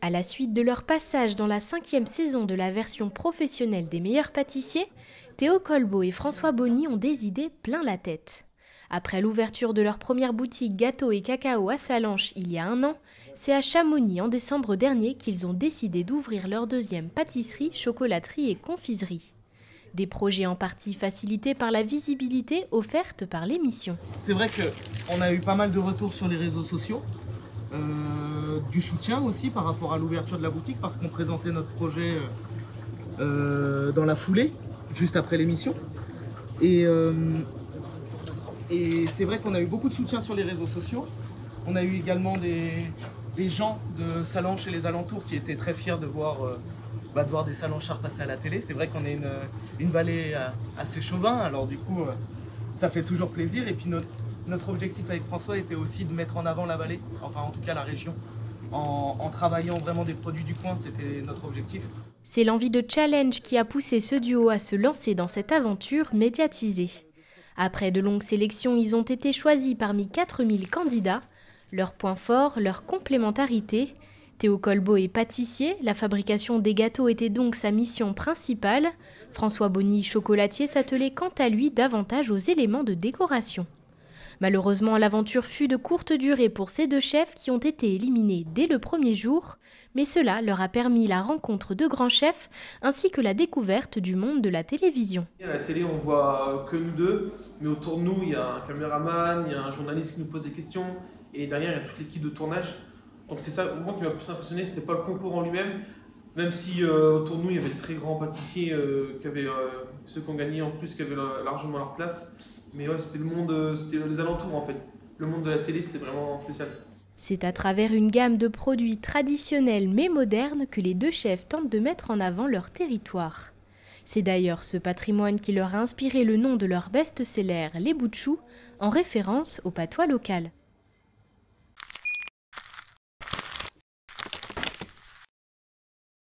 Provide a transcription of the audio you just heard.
À la suite de leur passage dans la 5e saison de la version professionnelle des meilleurs pâtissiers, Théo Colbeau et François Bonny ont des idées plein la tête. Après l'ouverture de leur première boutique gâteaux et cacao à Sallanches il y a 1 an, c'est à Chamonix en décembre dernier qu'ils ont décidé d'ouvrir leur deuxième pâtisserie, chocolaterie et confiserie. Des projets en partie facilités par la visibilité offerte par l'émission. C'est vrai qu'on a eu pas mal de retours sur les réseaux sociaux, du soutien aussi par rapport à l'ouverture de la boutique parce qu'on présentait notre projet dans la foulée, juste après l'émission. Et c'est vrai qu'on a eu beaucoup de soutien sur les réseaux sociaux. On a eu également des gens de Sallanches et les alentours qui étaient très fiers de voir des Sallenchards passer à la télé. C'est vrai qu'on est une vallée assez chauvin, alors du coup ça fait toujours plaisir. Et puis notre objectif avec François était aussi de mettre en avant la vallée, enfin en tout cas la région, en travaillant vraiment des produits du coin, c'était notre objectif. C'est l'envie de challenge qui a poussé ce duo à se lancer dans cette aventure médiatisée. Après de longues sélections, ils ont été choisis parmi 4000 candidats. Leur point fort, leur complémentarité. Théo Colbeau est pâtissier, la fabrication des gâteaux était donc sa mission principale. François Bonny, chocolatier, s'attelait quant à lui davantage aux éléments de décoration. Malheureusement, l'aventure fut de courte durée pour ces deux chefs qui ont été éliminés dès le premier jour, mais cela leur a permis la rencontre de grands chefs ainsi que la découverte du monde de la télévision. À la télé, on voit que nous deux, mais autour de nous, il y a un caméraman, il y a un journaliste qui nous pose des questions, et derrière, il y a toute l'équipe de tournage. Donc c'est ça, moi, qui m'a plus impressionné, c'était pas le concours en lui-même, même si autour de nous, il y avait de très grands pâtissiers, ceux qui ont gagné en plus, qui avaient largement leur place. Mais ouais, c'était le monde, c'était les alentours en fait. Le monde de la télé, c'était vraiment spécial. C'est à travers une gamme de produits traditionnels mais modernes que les deux chefs tentent de mettre en avant leur territoire. C'est d'ailleurs ce patrimoine qui leur a inspiré le nom de leur best-seller, les bouts de choux, en référence au patois local.